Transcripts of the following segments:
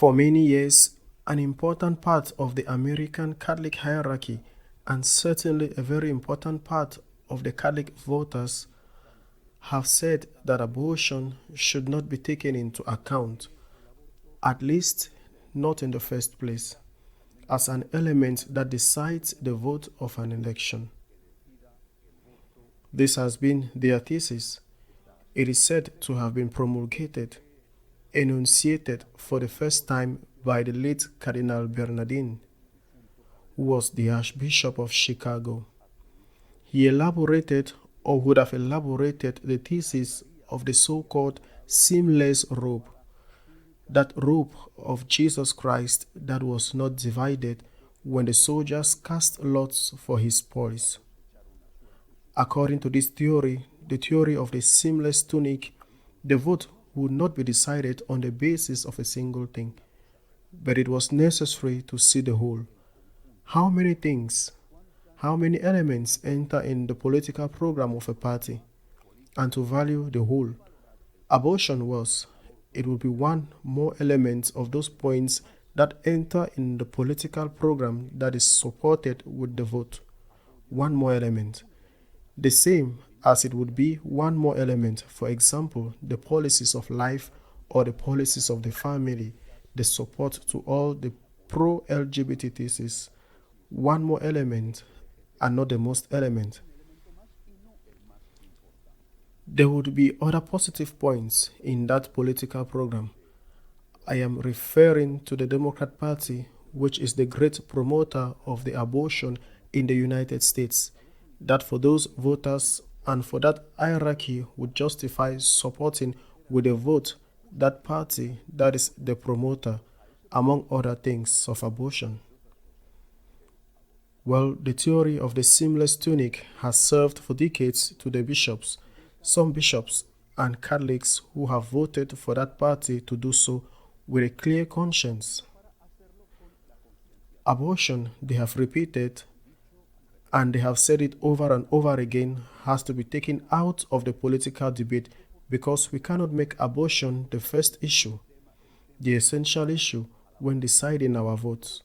For many years, an important part of the American Catholic hierarchy, and certainly a very important part of the Catholic voters, have said that abortion should not be taken into account, at least not in the first place, as an element that decides the vote of an election. This has been their thesis. It is said to have been promulgated, enunciated for the first time by the late Cardinal Bernardin, who was the Archbishop of Chicago. He elaborated, or would have elaborated, the thesis of the so-called seamless robe, that robe of Jesus Christ that was not divided when the soldiers cast lots for his spoils. According to this theory, the theory of the seamless tunic, the vote would not be decided on the basis of a single thing, but it was necessary to see the whole. How many things, how many elements enter in the political program of a party, and to value the whole. Abortion was, it would be one more element of those points that enter in the political program that is supported with the vote. One more element. The same as it would be one more element, for example, the policies of life or the policies of the family, the support to all the pro-LGBT thesis. One more element, and not the most element. There would be other positive points in that political program. I am referring to the Democrat Party, which is the great promoter of the abortion in the United States, that for those voters and for that hierarchy would justify supporting with a vote that party that is the promoter, among other things, of abortion. Well, the theory of the seamless tunic has served for decades to the bishops, some bishops and Catholics who have voted for that party to do so with a clear conscience. Abortion, they have repeated, and they have said it over and over again, has to be taken out of the political debate because we cannot make abortion the first issue, the essential issue when deciding our votes.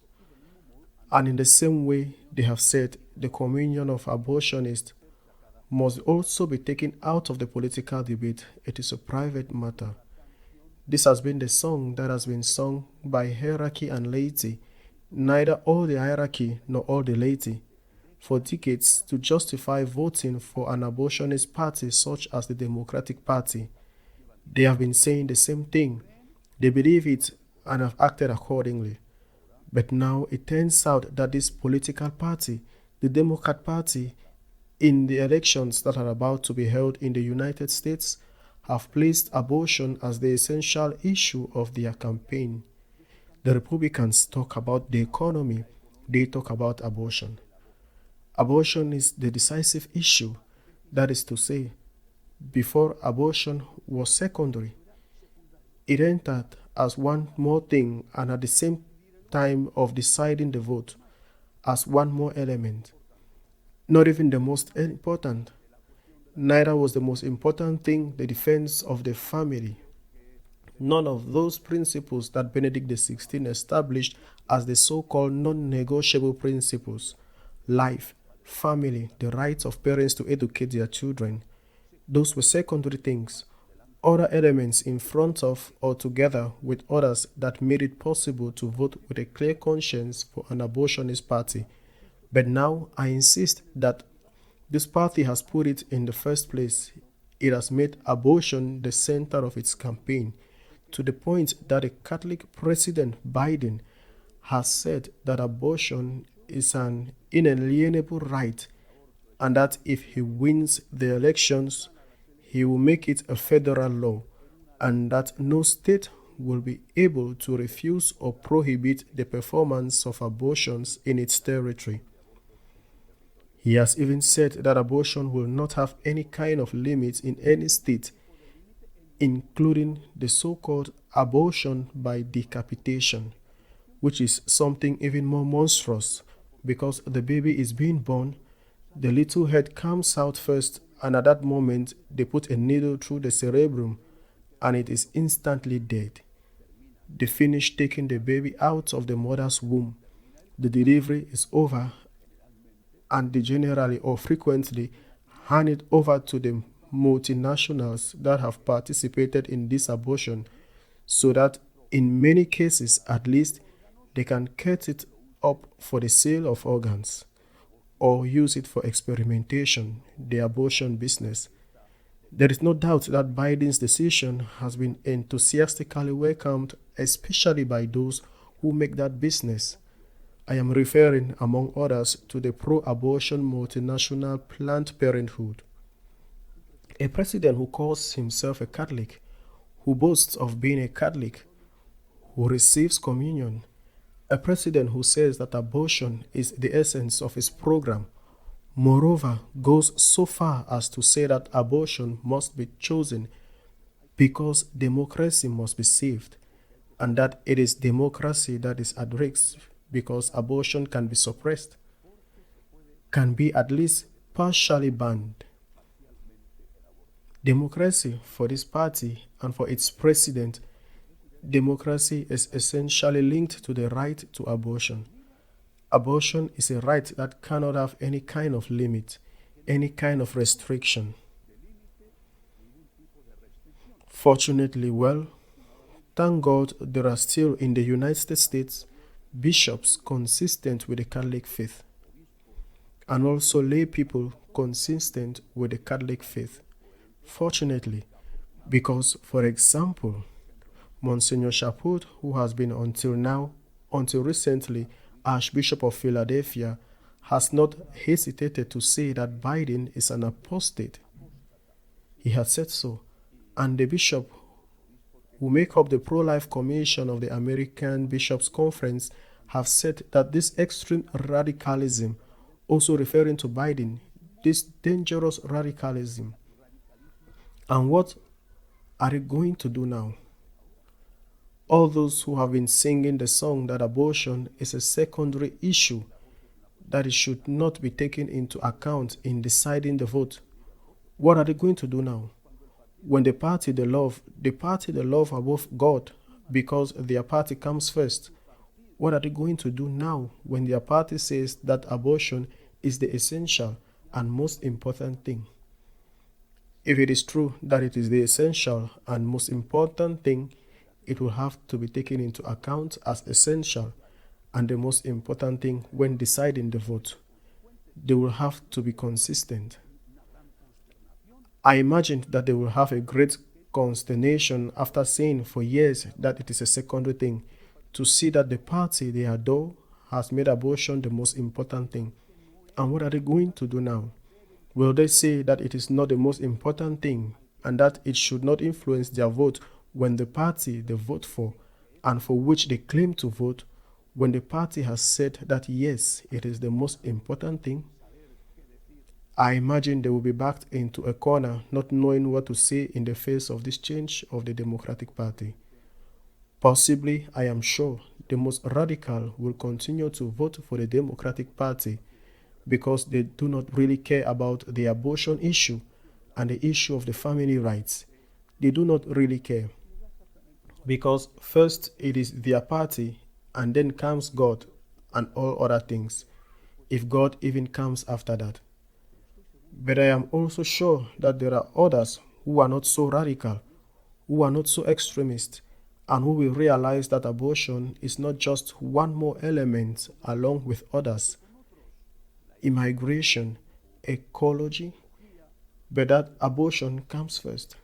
And in the same way, they have said the communion of abortionists must also be taken out of the political debate. It is a private matter. This has been the song that has been sung by hierarchy and laity, neither all the hierarchy nor all the laity, for decades to justify voting for an abortionist party such as the Democratic Party. They have been saying the same thing. They believe it and have acted accordingly. But now it turns out that this political party, the Democrat Party, in the elections that are about to be held in the United States, have placed abortion as the essential issue of their campaign. The Republicans talk about the economy, they talk about abortion. Abortion is the decisive issue, that is to say, before abortion was secondary. It entered as one more thing and at the same time of deciding the vote as one more element. Not even the most important. Neither was the most important thing the defense of the family. None of those principles that Benedict XVI established as the so-called non-negotiable principles, life, family, the rights of parents to educate their children, those were secondary things, other elements in front of or together with others that made it possible to vote with a clear conscience for an abortionist party. But now I insist that this party has put it in the first place. It has made abortion the center of its campaign, to the point that the Catholic President Biden has said that abortion is an inalienable right, and that if he wins the elections, he will make it a federal law, and that no state will be able to refuse or prohibit the performance of abortions in its territory. He has even said that abortion will not have any kind of limits in any state, including the so-called abortion by decapitation, which is something even more monstrous because the baby is being born, the little head comes out first, and at that moment they put a needle through the cerebrum and it is instantly dead. They finish taking the baby out of the mother's womb. The delivery is over, and they generally or frequently hand it over to the multinationals that have participated in this abortion, so that in many cases at least they can cut it up for the sale of organs or use it for experimentation, the abortion business. There is no doubt that Biden's decision has been enthusiastically welcomed, especially by those who make that business. I am referring, among others, to the pro-abortion multinational Planned Parenthood. A president who calls himself a Catholic, who boasts of being a Catholic, who receives communion, a president who says that abortion is the essence of his program, moreover, goes so far as to say that abortion must be chosen because democracy must be saved, and that it is democracy that is at risk because abortion can be suppressed, can be at least partially banned. Democracy for this party and for its president, democracy is essentially linked to the right to abortion. Abortion is a right that cannot have any kind of limit, any kind of restriction. Fortunately, thank God there are still in the United States bishops consistent with the Catholic faith, and also lay people consistent with the Catholic faith. Fortunately, because, for example, Monsignor Chaput, who has been until recently, Archbishop of Philadelphia, has not hesitated to say that Biden is an apostate. He has said so, and the bishop who make up the pro-life commission of the American Bishops' Conference have said that this extreme radicalism, also referring to Biden, this dangerous radicalism. And what are they going to do now? All those who have been singing the song that abortion is a secondary issue, that it should not be taken into account in deciding the vote, what are they going to do now? When the party they love above God because their party comes first, what are they going to do now when their party says that abortion is the essential and most important thing? If it is true that it is the essential and most important thing, it will have to be taken into account as essential and the most important thing when deciding the vote. They will have to be consistent. I imagine that they will have a great consternation after saying for years that it is a secondary thing, to see that the party they adore has made abortion the most important thing. And what are they going to do now? Will they say that it is not the most important thing and that it should not influence their vote when the party they vote for and for which they claim to vote, when the party has said that yes, it is the most important thing? I imagine they will be backed into a corner, not knowing what to say in the face of this change of the Democratic Party. Possibly, I am sure, the most radical will continue to vote for the Democratic Party because they do not really care about the abortion issue and the issue of the family rights. They do not really care. Because first it is their party, and then comes God and all other things, if God even comes after that. But I am also sure that there are others who are not so radical, who are not so extremist, and who will realize that abortion is not just one more element along with others, immigration, ecology, but that abortion comes first.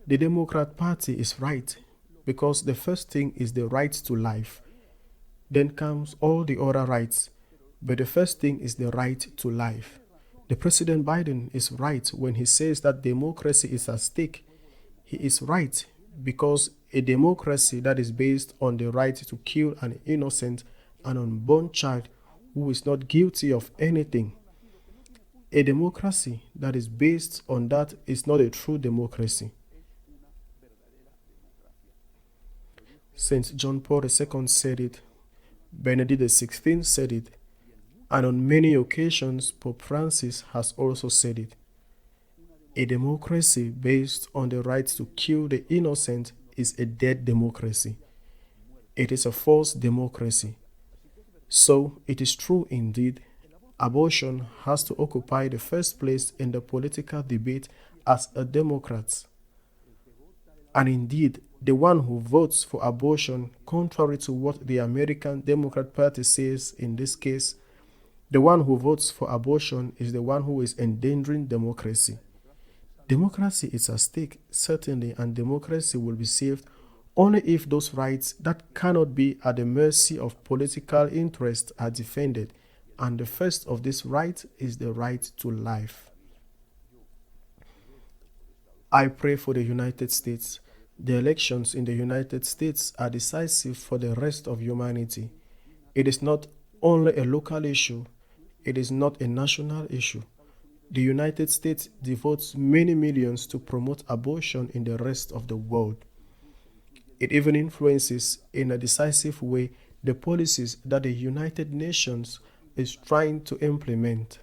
The Democrat Party is right, because the first thing is the right to life. Then comes all the other rights, but the first thing is the right to life. The President Biden is right when he says that democracy is at stake. He is right because a democracy that is based on the right to kill an innocent and unborn child who is not guilty of anything, a democracy that is based on that is not a true democracy. St. John Paul II said it, Benedict XVI said it, and on many occasions Pope Francis has also said it. A democracy based on the right to kill the innocent is a dead democracy. It is a false democracy. So it is true indeed, abortion has to occupy the first place in the political debate as a Democrat. And indeed, the one who votes for abortion, contrary to what the American Democrat Party says in this case, the one who votes for abortion is the one who is endangering democracy. Democracy is at stake, certainly, and democracy will be saved only if those rights that cannot be at the mercy of political interest are defended, and the first of these rights is the right to life. I pray for the United States. The elections in the United States are decisive for the rest of humanity. It is not only a local issue, it is not a national issue. The United States devotes many millions to promote abortion in the rest of the world. It even influences in a decisive way the policies that the United Nations is trying to implement.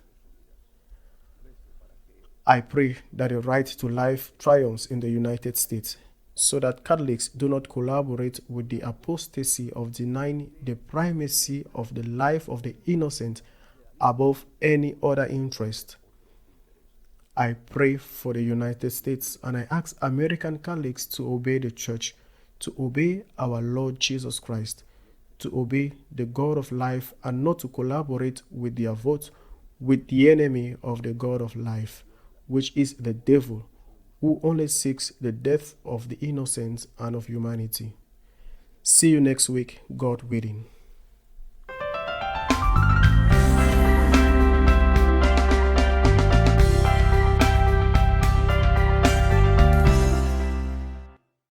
I pray that the right to life triumphs in the United States, so that Catholics do not collaborate with the apostasy of denying the primacy of the life of the innocent above any other interest. I pray for the United States, and I ask American Catholics to obey the Church, to obey our Lord Jesus Christ, to obey the God of life, and not to collaborate with their vote with the enemy of the God of life, which is the devil, who only seeks the death of the innocent and of humanity. See you next week, God willing.